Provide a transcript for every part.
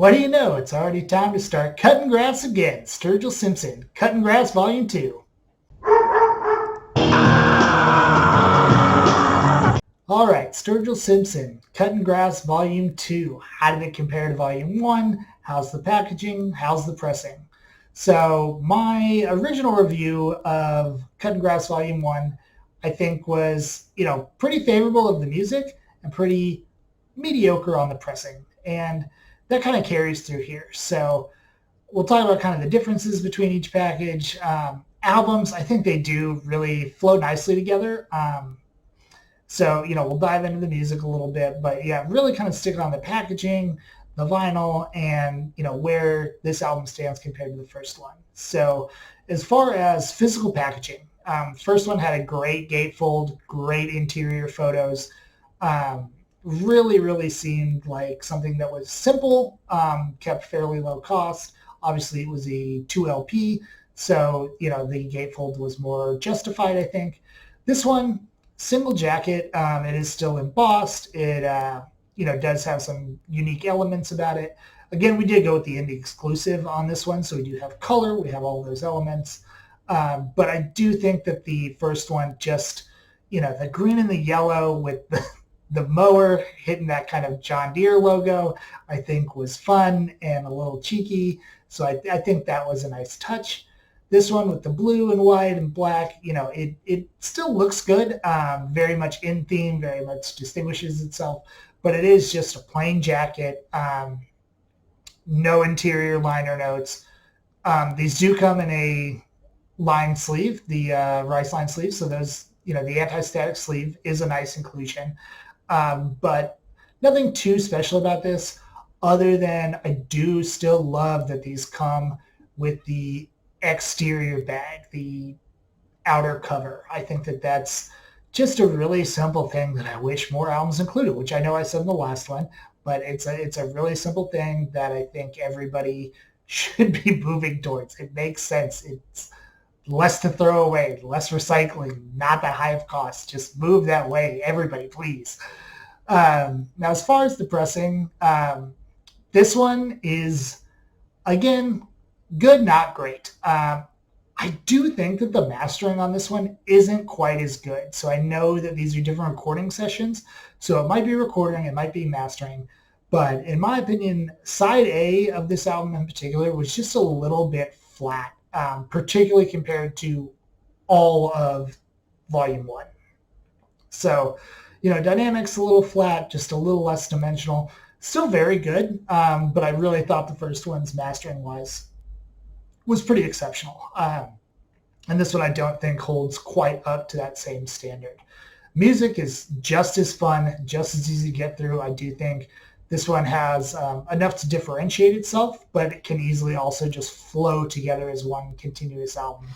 What do you know? It's already time to start cutting grass again. Sturgill Simpson, Cuttin Grass Volume 2. All right, Sturgill Simpson, Cuttin Grass Volume 2. How did it compare to Volume 1? How's the packaging? How's the pressing? So my original review of Cuttin Grass Volume 1, I think was, pretty favorable of the music and pretty mediocre on the pressing. And that kind of carries through here. So we'll talk about kind of the differences between each package. Albums, I think they do really flow nicely together. So, we'll dive into the music a little bit, but yeah, really kind of stick on the packaging, the vinyl, and, where this album stands compared to the first one. So as far as physical packaging, first one had a great gatefold, great interior photos. Really seemed like something that was simple, kept fairly low cost. Obviously, it was a 2LP, so, the gatefold was more justified, I think. This one, single jacket, it is still embossed. It, does have some unique elements about it. Again, we did go with the indie exclusive on this one, so we do have color. We have all those elements. But I do think that the first one just, the green and the yellow with the mower hitting that kind of John Deere logo, I think was fun and a little cheeky. So I think that was a nice touch. This one with the blue and white and black, it still looks good, very much in theme, very much distinguishes itself, but it is just a plain jacket, no interior liner notes. These do come in a line sleeve, the rice line sleeve, so those, the anti-static sleeve is a nice inclusion, but nothing too special about this other than I do still love that these come with the exterior bag, the outer cover. I think that that's just a really simple thing that I wish more albums included, which I know I said in the last one, but it's a really simple thing that I think everybody should be moving towards. It makes sense. It's less to throw away, less recycling, not that high of cost. Just move that way, everybody, please. Now, as far as the pressing, this one is, again, good, not great. I do think that the mastering on this one isn't quite as good. So I know that these are different recording sessions. So it might be recording, it might be mastering. But in my opinion, side A of this album in particular was just a little bit flat, particularly compared to all of Volume 1. So, dynamics a little flat, just a little less dimensional. Still very good, but I really thought the first one's mastering-wise was pretty exceptional. And this one I don't think holds quite up to that same standard. Music is just as fun, just as easy to get through. I do think this one has enough to differentiate itself, but it can easily also just flow together as one continuous album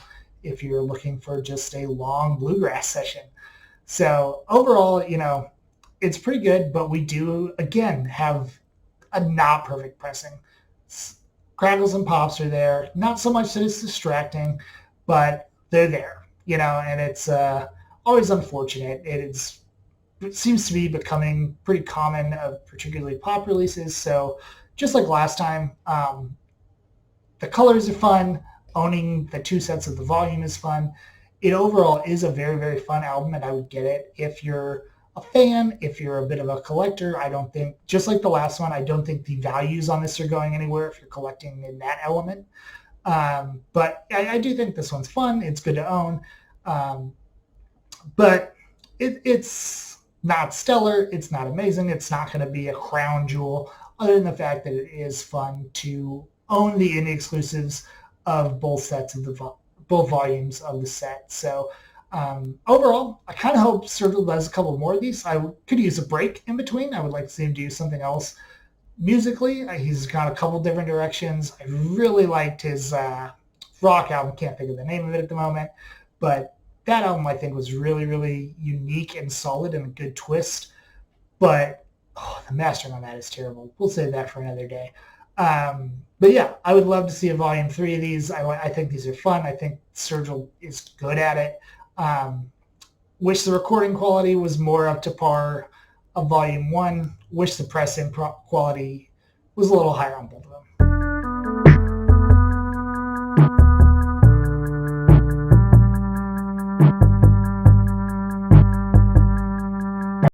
if you're looking for just a long bluegrass session. So overall, it's pretty good, but we do, again, have a not perfect pressing. Crackles and pops are there. Not so much that it's distracting, but they're there, and it's always unfortunate. It seems to be becoming pretty common of particularly pop releases. So just like last time, the colors are fun. Owning the two sets of the volume is fun. It overall is a very, very fun album, and I would get it if you're a fan, if you're a bit of a collector. I don't think, just like the last one, I don't think the values on this are going anywhere if you're collecting in that element. But I do think this one's fun. It's good to own. But it's not stellar. It's not amazing. It's not going to be a crown jewel, other than the fact that it is fun to own the indie exclusives of both sets of both volumes of the set. So overall, I kind of hope Sturgill does a couple more of these. I could use a break in between. I would like to see him do something else musically. He's gone a couple different directions. I really liked his rock album. Can't think of the name of it at the moment. But that album, I think, was really, really unique and solid and a good twist. But the mastering on that is terrible. We'll save that for another day. But yeah, I would love to see a volume 3 of these. I think these are fun. I think Sturgill is good at it. Wish the recording quality was more up to par of volume 1. Wish the pressing quality was a little higher on both of them.